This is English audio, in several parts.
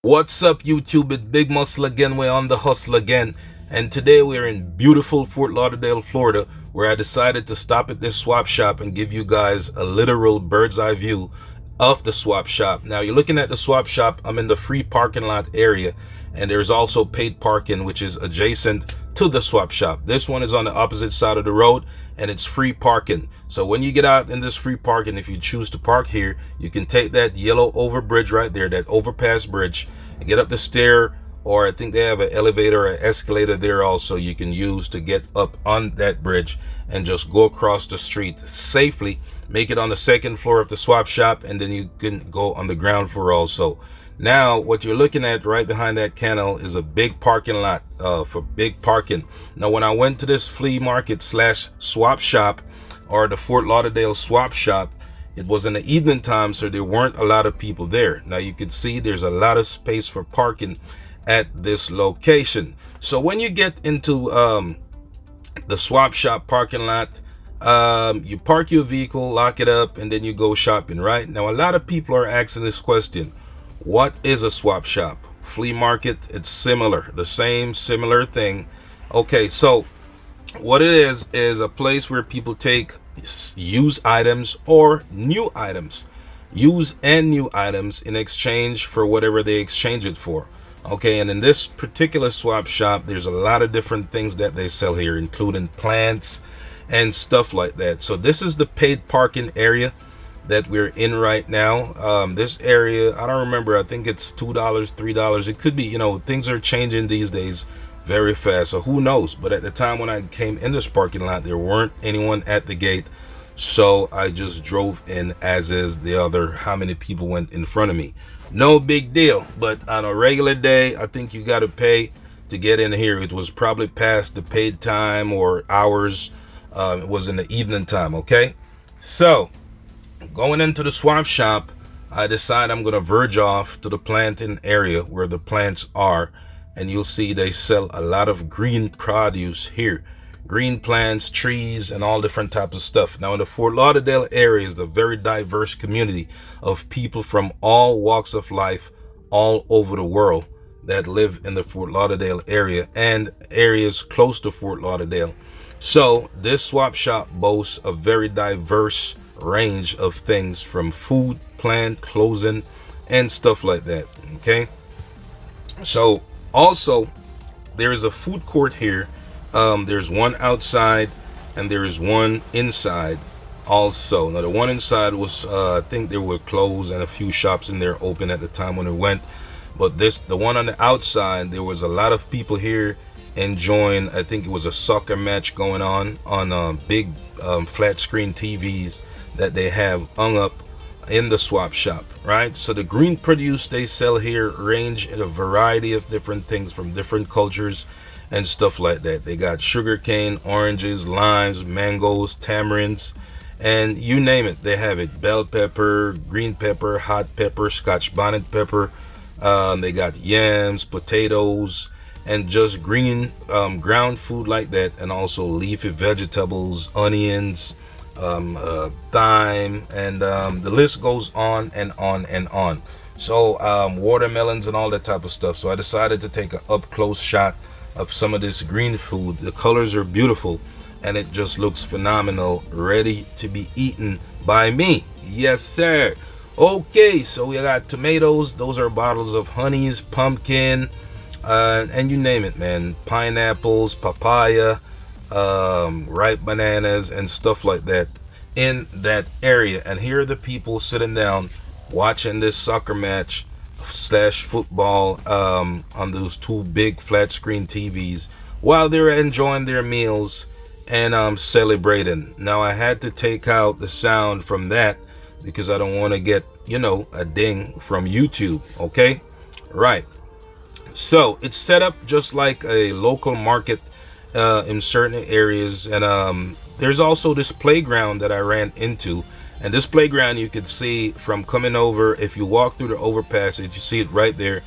What's up, YouTube? It's Big Muscle again. We're on the hustle again. And today we're in beautiful Fort Lauderdale, Florida, where I decided to stop at this swap shop and give you guys a literal bird's eye view of the swap shop. Now, you're looking at the swap shop. I'm in the free parking lot area, and there's also paid parking, which is adjacent to the swap shop. This one is on the opposite side of the road, and it's free parking. So when you get out in this free parking, if you choose to park here, you can take that yellow overbridge right there, that overpass bridge, and get up the stair, or I think they have an elevator or escalator there also you can use to get up on that bridge and just go across the street safely, make it on the second floor of the swap shop, and then you can go on the ground floor also. Now, what you're looking at right behind that canal is a big parking lot for big parking. Now, when I went to this flea market slash swap shop, or the Fort Lauderdale swap shop, it was in the evening time, so there weren't a lot of people there. Now, you can see there's a lot of space for parking at this location. So when you get into the swap shop parking lot, you park your vehicle, lock it up, and then you go shopping, right? Now, a lot of people are asking this question: what is a swap shop? Flea market, it's similar, the same similar thing. Okay, so what it is a place where people take used items or new items, used and new items, in exchange for whatever they exchange it for. Okay, and in this particular swap shop, there's a lot of different things that they sell here, including plants and stuff like that. So this is the paid parking area that we're in right now. This area, I don't remember, I think it's $2, $3. It could be, things are changing these days very fast, so who knows. But at the time when I came in this parking lot, there weren't anyone at the gate, so I just drove in as is. The other, how many people went in front of me, no big deal. But on a regular day, I think you got to pay to get in here. It was probably past the paid time or hours. It was in the evening time. Okay, so going into the swap shop, I decide I'm gonna verge off to the planting area where the plants are, and you'll see they sell a lot of green produce here, green plants, trees, and all different types of stuff. Now, in the Fort Lauderdale area is a very diverse community of people from all walks of life, all over the world, that live in the Fort Lauderdale area and areas close to Fort Lauderdale. So this swap shop boasts a very diverse range of things, from food, plant, clothing, and stuff like that. Okay, so also there is a food court here. There's one outside and there is one inside also. Now, the one inside was I think there were closed and a few shops in there open at the time when it went, but the one on the outside, there was a lot of people here enjoying, I think it was a soccer match going on big flat screen TVs that they have hung up in the swap shop, right? So the green produce they sell here range in a variety of different things from different cultures and stuff like that. They got sugar cane, oranges, limes, mangoes, tamarinds, and you name it, they have it. Bell pepper, green pepper, hot pepper, Scotch bonnet pepper. They got yams, potatoes, and just green ground food like that, and also leafy vegetables, onions, thyme, and the list goes on and on and on. So watermelons and all that type of stuff. So I decided to take an up close shot of some of this green food. The colors are beautiful and it just looks phenomenal, ready to be eaten by me. Yes, sir. Okay, so we got tomatoes. Those are bottles of honeys, pumpkin, and you name it, man. Pineapples, papaya, ripe bananas, and stuff like that in that area. And here are the people sitting down watching this soccer match slash football on those two big flat screen TVs while they're enjoying their meals and celebrating. Now, I had to take out the sound from that because I don't want to get a ding from YouTube. Okay, right. So it's set up just like a local market in certain areas, and there's also this playground that I ran into. And this playground, you can see from coming over, if you walk through the overpassage, you see it right there,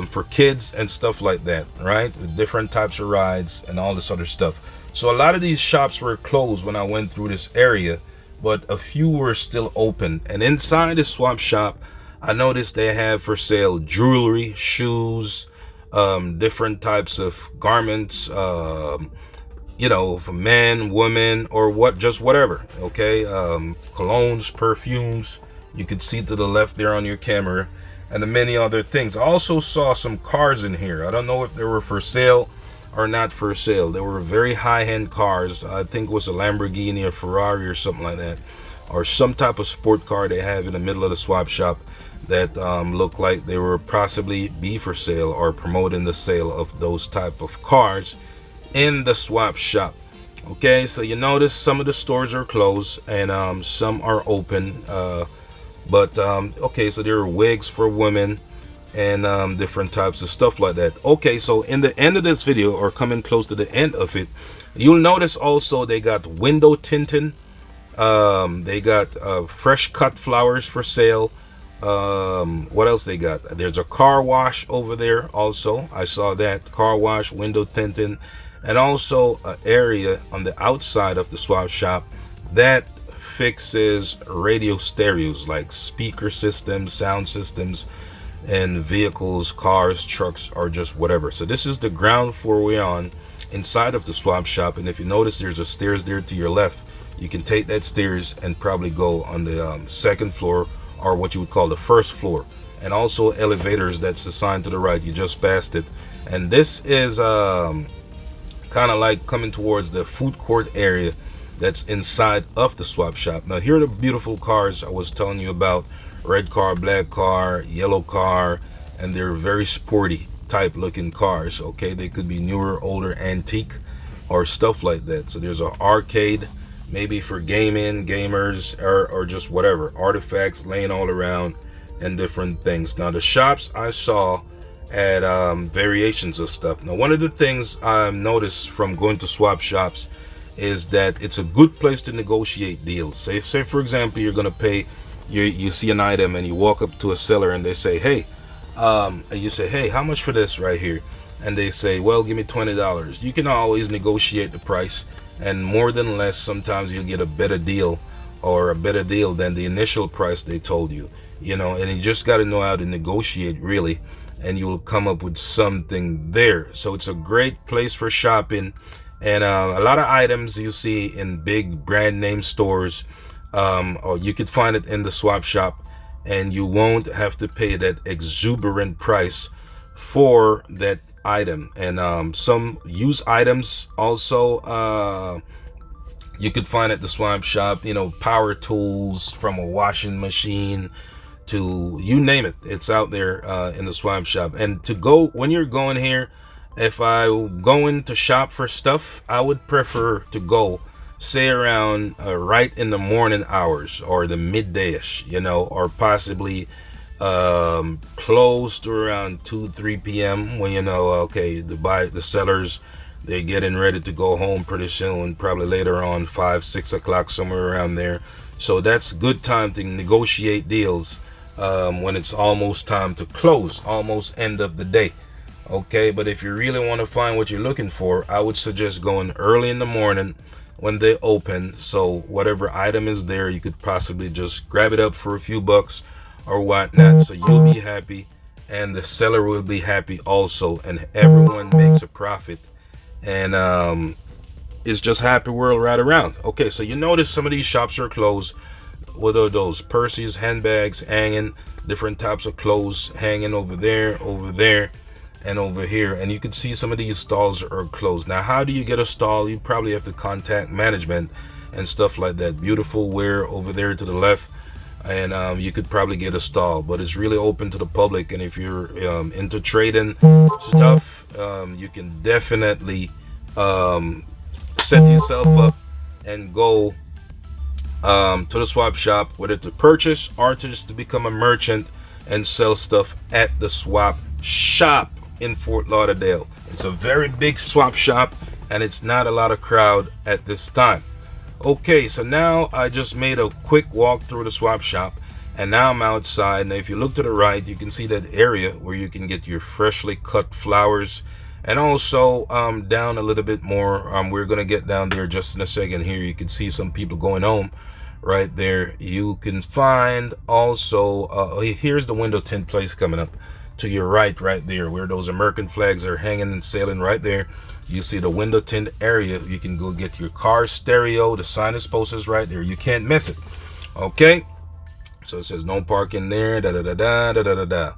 for kids and stuff like that, right? With different types of rides and all this other stuff. So a lot of these shops were closed when I went through this area, but a few were still open. And inside the swap shop, I noticed they have for sale jewelry, shoes, different types of garments, for men, women, or just whatever. Okay, colognes, perfumes. You could see to the left there on your camera, and the many other things. I also saw some cars in here. I don't know if they were for sale or not for sale. They were very high-end cars. I think it was a Lamborghini or Ferrari or something like that, or some type of sport car they have in the middle of the swap shop that looked like they were possibly be for sale or promoting the sale of those type of cars in the swap shop. Okay, so you notice some of the stores are closed and some are open, okay, so there are wigs for women and different types of stuff like that. Okay, so in the end of this video, or coming close to the end of it, you'll notice also they got window tinting. They got fresh cut flowers for sale. What else they got? There's a car wash over there also. I saw that car wash, window tinting, and also an area on the outside of the swap shop that fixes radio stereos, like speaker systems, sound systems, and vehicles, cars, trucks, or just whatever. So this is the ground floor we're on inside of the swap shop, and if you notice, there's a stairs there to your left. You can take that stairs and probably go on the second floor, or what you would call the first floor, and also elevators that's assigned to the right. You just passed it, and this is kind of like coming towards the food court area that's inside of the swap shop. Now here are the beautiful cars I was telling you about: red car, black car, yellow car, and they're very sporty type looking cars. Okay, they could be newer, older, antique, or stuff like that. So there's an arcade, maybe for gaming, gamers, or just whatever, artifacts laying all around and different things. Now the shops I saw had variations of stuff. Now one of the things I noticed from going to swap shops is that it's a good place to negotiate deals. Say for example, you're gonna pay, you see an item and you walk up to a seller and they say, hey, and you say, hey, how much for this right here? And they say, well, give me $20. You can always negotiate the price, and more than less, sometimes you'll get a better deal, or a better deal than the initial price they told you, and you just got to know how to negotiate, really, and you'll come up with something there. So it's a great place for shopping, and a lot of items you see in big brand name stores, or you could find it in the swap shop, and you won't have to pay that exuberant price for that item. And some used items also you could find at the swap shop, power tools from a washing machine to you name it, it's out there in the swap shop. And to go, when you're going here, if I going to shop for stuff, I would prefer to go say around right in the morning hours, or the midday-ish, or possibly close to around 2-3 p.m. when okay, the sellers, they're getting ready to go home pretty soon, probably later on 5-6 o'clock, somewhere around there. So that's a good time to negotiate deals when it's almost time to close, almost end of the day. Okay, but if you really want to find what you're looking for, I would suggest going early in the morning when they open, so whatever item is there, you could possibly just grab it up for a few bucks or whatnot. So you'll be happy, and the seller will be happy also, and everyone makes a profit, and it's just happy world right around. Okay, so you notice some of these shops are closed. What are those? Purses, handbags hanging, different types of clothes hanging over there, and over here, and you can see some of these stalls are closed. Now how do you get a stall? You probably have to contact management and stuff like that. Beautiful wear over there to the left, and you could probably get a stall, but it's really open to the public. And if you're into trading stuff, you can definitely set yourself up and go to the swap shop, whether to purchase or to just to become a merchant and sell stuff at the swap shop in Fort Lauderdale. It's a very big swap shop, and it's not a lot of crowd at this time. Okay, so now I just made a quick walk through the swap shop, and now I'm outside. And if you look to the right, you can see that area where you can get your freshly cut flowers, and also down a little bit more, we're gonna get down there just in a second. Here you can see some people going home right there. You can find also, here's the window tint place coming up to your right there, where those American flags are hanging and sailing right there. You see the window tint area. You can go get your car stereo. The signage posters right there. You can't miss it. Okay, so it says no parking there, da da da da da da da da.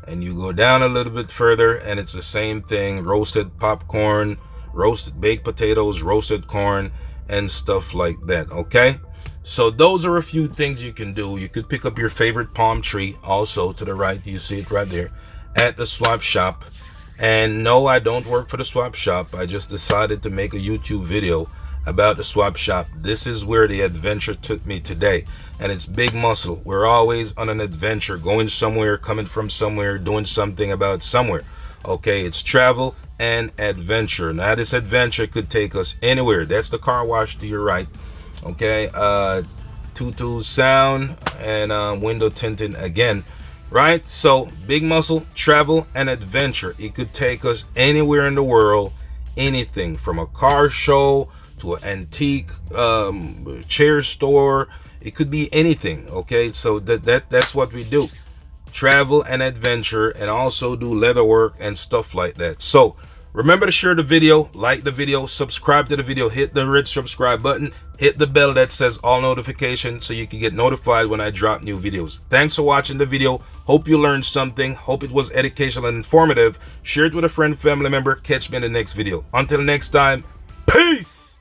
And you go down a little bit further and it's the same thing. Roasted popcorn, roasted baked potatoes, roasted corn, and stuff like that. Okay, so those are a few things you can do. You could pick up your favorite palm tree also to the right. You see it right there at the swap shop. And no, I don't work for the swap shop. I just decided to make a YouTube video about the swap shop. This is where the adventure took me today, and it's Big Muscle. We're always on an adventure, going somewhere, coming from somewhere, doing something about somewhere. Okay, it's travel and adventure. Now this adventure could take us anywhere. That's the car wash to your right. Okay, Tutu sound and window tinting again, right? So Big Muscle, travel and adventure. It could take us anywhere in the world. Anything from a car show to an antique chair store. It could be anything. Okay, so that's what we do. Travel and adventure, and also do leather work and stuff like that. So remember to share the video, like the video, subscribe to the video, hit the red subscribe button, hit the bell that says all notifications so you can get notified when I drop new videos. Thanks for watching the video. Hope you learned something. Hope it was educational and informative. Share it with a friend, family member. Catch me in the next video. Until next time, peace.